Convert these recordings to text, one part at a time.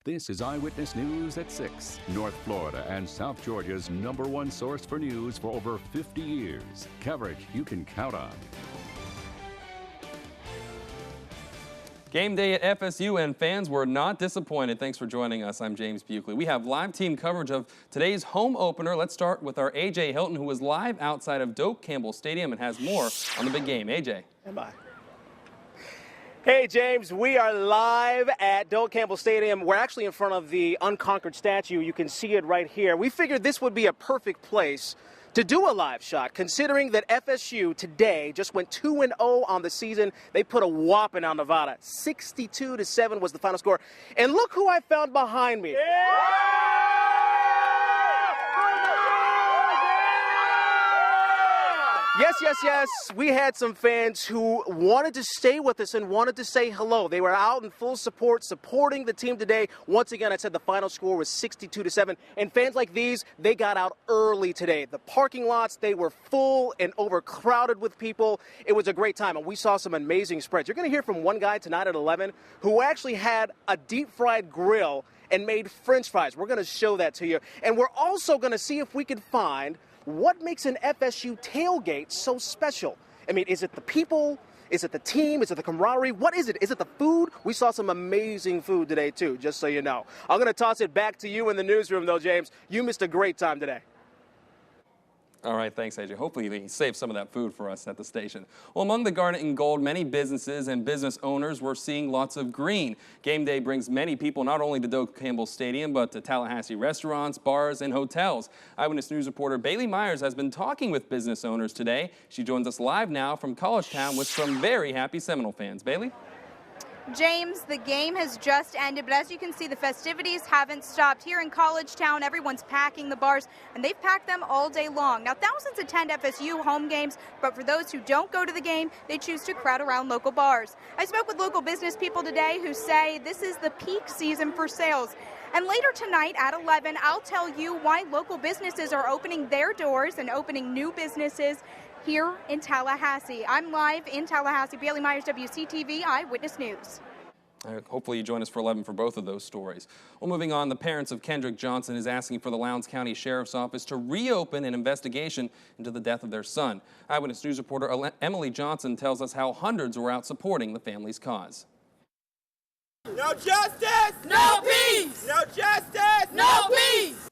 This is Eyewitness News at 6, North Florida and South Georgia's #1 source for news for over 50 years. Coverage you can count on. Game day at FSU, and fans were not disappointed. Thanks for joining us. I'm James Buckley. We have live team coverage of today's home opener. Let's start with our AJ Hilton, who was live outside of Doak Campbell Stadium and has more on the big game. AJ. Bye. Hey, James, we are live at Doak Campbell Stadium. We're actually in front of the unconquered statue. You can see it right here. We figured this would be a perfect place to do a live shot, considering that FSU today just went 2-0 on the season. They put a whopping on Nevada. 62-7 was the final score. And look who I found behind me. Yes. We had some fans who wanted to stay with us and wanted to say hello. They were out in full support, supporting the team today. Once again, I said the final score was 62-7. And fans like these, they got out early today. The parking lots, they were full and overcrowded with people. It was a great time, and we saw some amazing spreads. You're going to hear from one guy tonight at 11 who actually had a deep-fried grill and made French fries. We're going to show that to you. And we're also going to see if we can find what makes an FSU tailgate so special. I mean, is it the people? Is it the team? Is it the camaraderie? What is it? Is it the food? We saw some amazing food today, too, just so you know. I'm going to toss it back to you in the newsroom, though, James. You missed a great time today. All right, thanks, AJ. Hopefully he saved some of that food for us at the station. Well, among the garnet and gold, many businesses and business owners were seeing lots of green. Game day brings many people not only to Doak Campbell Stadium, but to Tallahassee restaurants, bars, and hotels. Eyewitness News reporter Bailey Myers has been talking with business owners today. She joins us live now from College Town with some very happy Seminole fans. Bailey? James, the game has just ended, but as you can see, the festivities haven't stopped. Here in College Town, everyone's packing the bars, and they've packed them all day long. Now, thousands attend FSU home games, but for those who don't go to the game, they choose to crowd around local bars. I spoke with local business people today who say this is the peak season for sales. And later tonight at 11, I'll tell you why local businesses are opening their doors and opening new businesses here in Tallahassee. I'm live in Tallahassee. Bailey Myers, WCTV Eyewitness News. Hopefully you join us for 11 for both of those stories. Well, moving on, the parents of Kendrick Johnson is asking for the Lowndes County Sheriff's Office to reopen an investigation into the death of their son. Eyewitness News reporter Emily Johnson tells us how hundreds were out supporting the family's cause. No justice! No peace! No justice! No peace!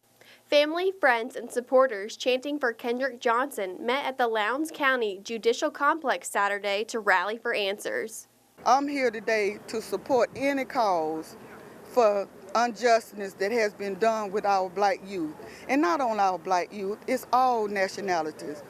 Family, friends, and supporters chanting for Kendrick Johnson met at the Lowndes County Judicial Complex Saturday to rally for answers. I'm here today to support any cause for injustice that has been done with our black youth. And not on our black youth, it's all nationalities.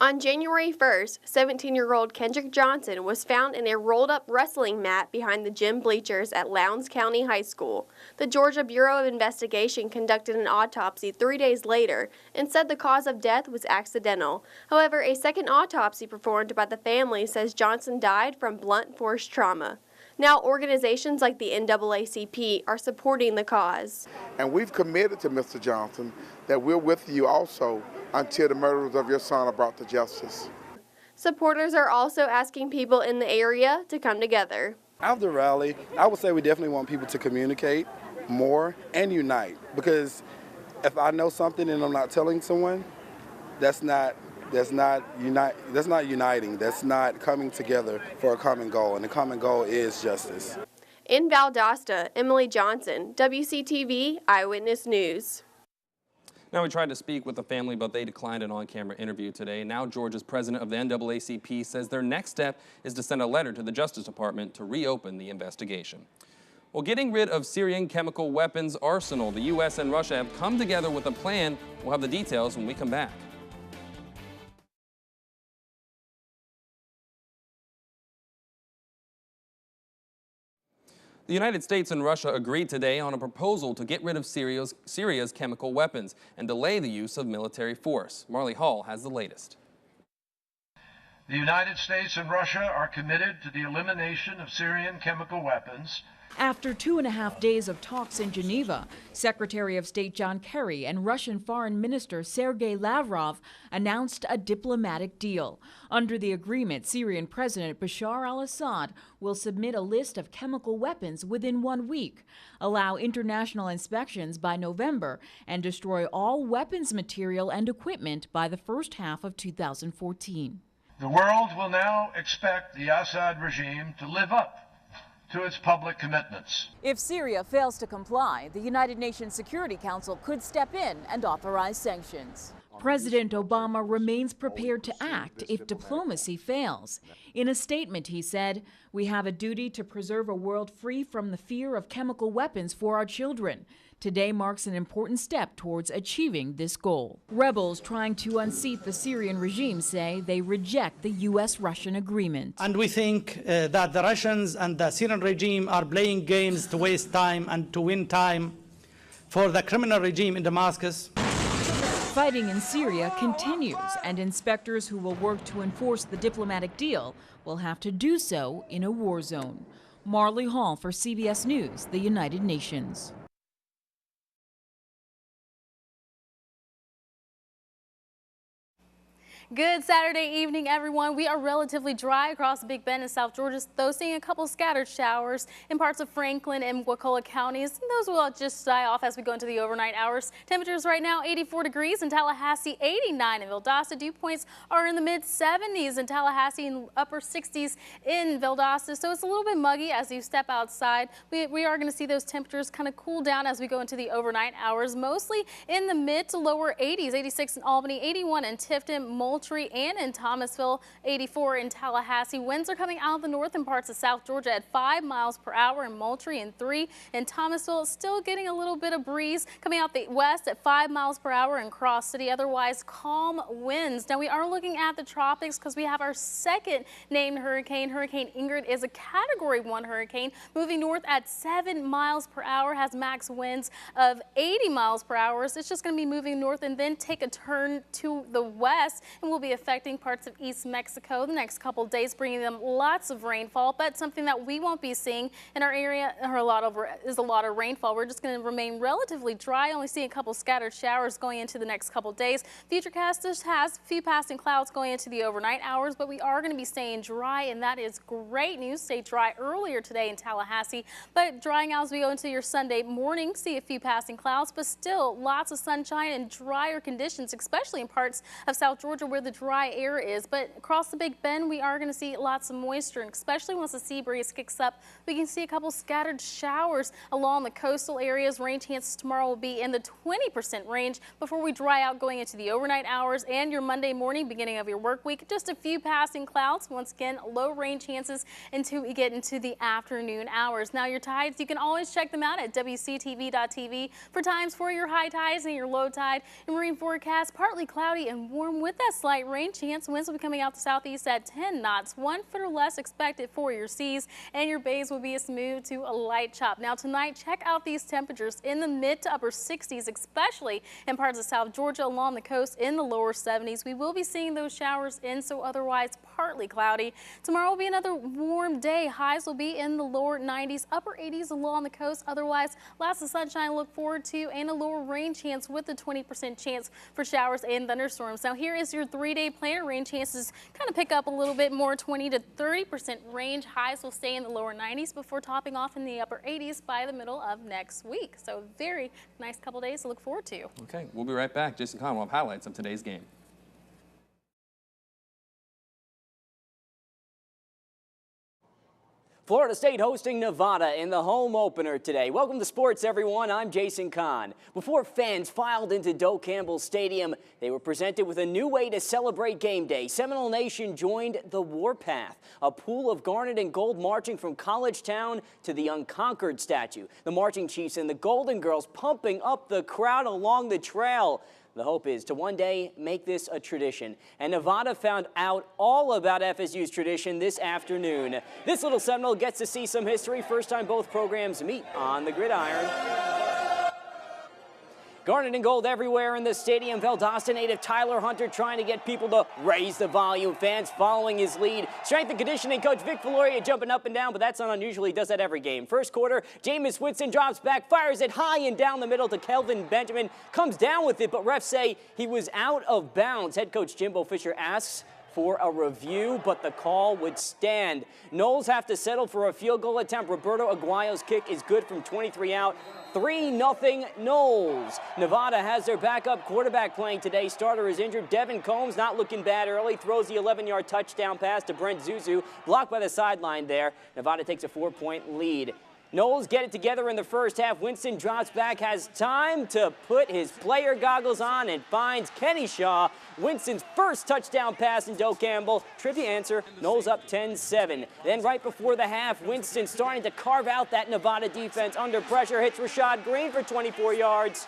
On January 1st, 17-year-old Kendrick Johnson was found in a rolled-up wrestling mat behind the gym bleachers at Lowndes County High School. The Georgia Bureau of Investigation conducted an autopsy 3 days later and said the cause of death was accidental. However, a second autopsy performed by the family says Johnson died from blunt force trauma. Now, organizations like the NAACP are supporting the cause. And we've committed to Mr. Johnson that we're with you also until the murderers of your son are brought to justice. Supporters are also asking people in the area to come together. After the rally, I would say we definitely want people to communicate more and unite, because if I know something and I'm not telling someone, that's not uniting. That's not coming together for a common goal, and the common goal is justice. In Valdosta, Emily Johnson, WCTV Eyewitness News. Now, we tried to speak with the family, but they declined an on-camera interview today. Now, Georgia's president of the NAACP says their next step is to send a letter to the Justice Department to reopen the investigation. Well, getting rid of Syrian chemical weapons arsenal, the U.S. and Russia have come together with a plan. We'll have the details when we come back. The United States and Russia agreed today on a proposal to get rid of Syria's chemical weapons and delay the use of military force. Marley Hall has the latest. The United States and Russia are committed to the elimination of Syrian chemical weapons After 2.5 days of talks in Geneva, Secretary of State John Kerry and Russian Foreign Minister Sergei Lavrov announced a diplomatic deal. Under the agreement, Syrian President Bashar al-Assad will submit a list of chemical weapons within 1 week, allow international inspections by November, and destroy all weapons material and equipment by the first half of 2014. The world will now expect the Assad regime to live up to its public commitments. If Syria fails to comply, the United Nations Security Council could step in and authorize sanctions. President Obama remains prepared to act if diplomacy fails. In a statement, he said, "We have a duty to preserve a world free from the fear of chemical weapons for our children. Today marks an important step towards achieving this goal." Rebels trying to unseat the Syrian regime say they reject the U.S.-Russian agreement. And we think that the Russians and the Syrian regime are playing games to waste time and to win time for the criminal regime in Damascus. Fighting in Syria continues, and inspectors who will work to enforce the diplomatic deal will have to do so in a war zone. Marley Hall for CBS News, the United Nations. Good Saturday evening, everyone. We are relatively dry across Big Bend and South Georgia, though seeing a couple scattered showers in parts of Franklin and Wakulla counties. Those will just die off as we go into the overnight hours. Temperatures right now 84 degrees in Tallahassee, 89 in Valdosta. Dew points are in the mid-70s in Tallahassee and upper 60s in Valdosta. So it's a little bit muggy as you step outside. We are going to see those temperatures kind of cool down as we go into the overnight hours, mostly in the mid to lower 80s, 86 in Albany, 81 in Tifton, Moultrie, and in Thomasville, 84 in Tallahassee. Winds are coming out of the north and parts of South Georgia at 5 miles per hour in Moultrie and 3 in Thomasville. Still getting a little bit of breeze coming out the west at 5 miles per hour in Cross City. Otherwise, calm winds. Now we are looking at the tropics because we have our second named hurricane. Hurricane Ingrid is a Category 1 hurricane moving north at 7 miles per hour, has max winds of 80 miles per hour. So it's just going to be moving north and then take a turn to the west and will be affecting parts of East Mexico the next couple days, bringing them lots of rainfall, but something that we won't be seeing in our area is a lot of rainfall. We're just going to remain relatively dry, only seeing a couple scattered showers going into the next couple days. Futurecast has a few passing clouds going into the overnight hours, but we are going to be staying dry, and that is great news. Stay dry earlier today in Tallahassee, but drying out as we go into your Sunday morning. See a few passing clouds, but still lots of sunshine and drier conditions, especially in parts of South Georgia where the dry air is. But across the Big Bend, we are going to see lots of moisture, and especially once the sea breeze kicks up, we can see a couple scattered showers along the coastal areas. Rain chances tomorrow will be in the 20% range before we dry out going into the overnight hours and your Monday morning, beginning of your work week. Just a few passing clouds. Once again, low rain chances until we get into the afternoon hours. Now your tides, you can always check them out at WCTV.tv for times for your high tides and your low tide. And marine forecast, partly cloudy and warm with that slight rain chance. Winds will be coming out the southeast at 10 knots, 1 foot or less expected for your seas, and your bays will be a smooth to a light chop. Now tonight, check out these temperatures in the mid to upper 60s, especially in parts of South Georgia along the coast in the lower 70s. We will be seeing those showers in, so otherwise partly cloudy. Tomorrow will be another warm day. Highs will be in the lower 90s, upper 80s along the coast. Otherwise, lots of sunshine to look forward to and a lower rain chance with the 20% chance for showers and thunderstorms. Now here is your 3-day planner. Rain chances kind of pick up a little bit more, 20 to 30% range. Highs will stay in the lower 90s before topping off in the upper 80s by the middle of next week. So very nice couple days to look forward to. Okay, we'll be right back. Jason Conn will have highlights of today's game. Florida State hosting Nevada in the home opener today. Welcome to sports, everyone. I'm Jason Conn. Before fans filed into Doak Campbell Stadium, they were presented with a new way to celebrate game day. Seminole Nation joined the Warpath, a pool of garnet and gold marching from College Town to the Unconquered statue. The marching chiefs and the Golden Girls pumping up the crowd along the trail. The hope is to one day make this a tradition. And Nevada found out all about FSU's tradition this afternoon. This little Seminole gets to see some history. First time both programs meet on the gridiron. Garnet and gold everywhere in the stadium. Valdosta native Tyler Hunter trying to get people to raise the volume. Fans following his lead. Strength and conditioning coach Vic Valoria jumping up and down, but that's not unusual. He does that every game. First quarter, Jameis Winston drops back, fires it high and down the middle to Kelvin Benjamin. Comes down with it, but refs say he was out of bounds. Head coach Jimbo Fisher asks for a review, but the call would stand. Noles have to settle for a field goal attempt. Roberto Aguayo's kick is good from 23 out. 3-0 Noles. Nevada has their backup quarterback playing today. Starter is injured. Devin Combs not looking bad early. Throws the 11-yard touchdown pass to Brent Zuzu. Blocked by the sideline there. Nevada takes a 4-point lead. Noles get it together in the first half. Winston drops back, has time to put his player goggles on and finds Kenny Shaw. Winston's first touchdown pass in Doe Campbell. Trivia answer, Noles up 10-7. Then right before the half, Winston starting to carve out that Nevada defense under pressure. Hits Rashad Green for 24 yards.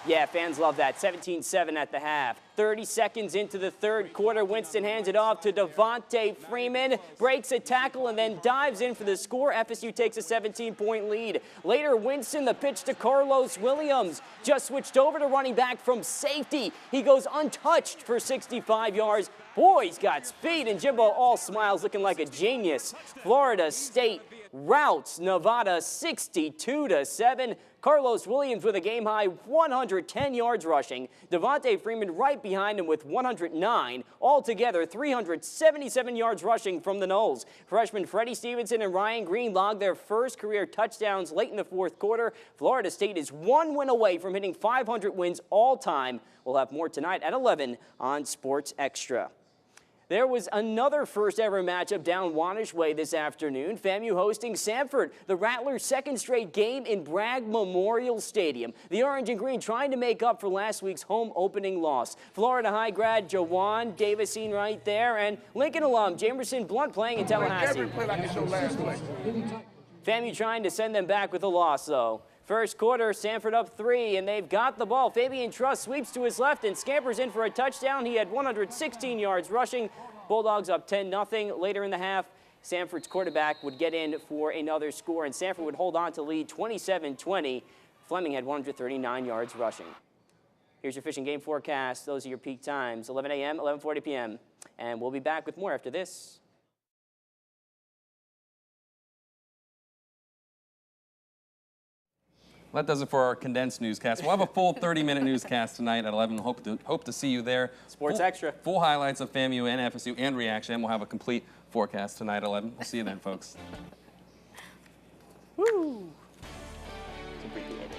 Yeah, fans love that. 17-7 at the half. 30 seconds into the third quarter, Winston hands it off to Devontae Freeman, breaks a tackle, and then dives in for the score. FSU takes a 17-point lead. Later, Winston, the pitch to Carlos Williams, just switched over to running back from safety. He goes untouched for 65 yards. Boy, he's got speed, and Jimbo all smiles, looking like a genius. Florida State routs Nevada 62-7. Carlos Williams with a game-high 110 yards rushing. Devontae Freeman right behind him with 109. Altogether, 377 yards rushing from the Noles. Freshmen Freddie Stevenson and Ryan Green logged their first career touchdowns late in the fourth quarter. Florida State is one win away from hitting 500 wins all time. We'll have more tonight at 11 on Sports Extra. There was another first-ever matchup down Wanish Way this afternoon. FAMU hosting Sanford, the Rattlers' second straight game in Bragg Memorial Stadium. The Orange and Green trying to make up for last week's home opening loss. Florida High grad Jawan Davison right there, and Lincoln alum Jamerson Blunt playing in Tallahassee. FAMU trying to send them back with a loss, though. First quarter, Sanford up 3, and they've got the ball. Fabian Truss sweeps to his left and scampers in for a touchdown. He had 116 yards rushing. Bulldogs up 10-0. Later in the half, Sanford's quarterback would get in for another score, and Sanford would hold on to lead 27-20. Fleming had 139 yards rushing. Here's your fishing game forecast. Those are your peak times, 11 a.m., 11:40 p.m. And we'll be back with more after this. That does it for our condensed newscast. We'll have a full 30-minute newscast tonight at 11. Hope to see you there. Sports Extra. Full highlights of FAMU and FSU and reaction. And we'll have a complete forecast tonight at 11. We'll see you then, folks. Woo! It's abbreviated.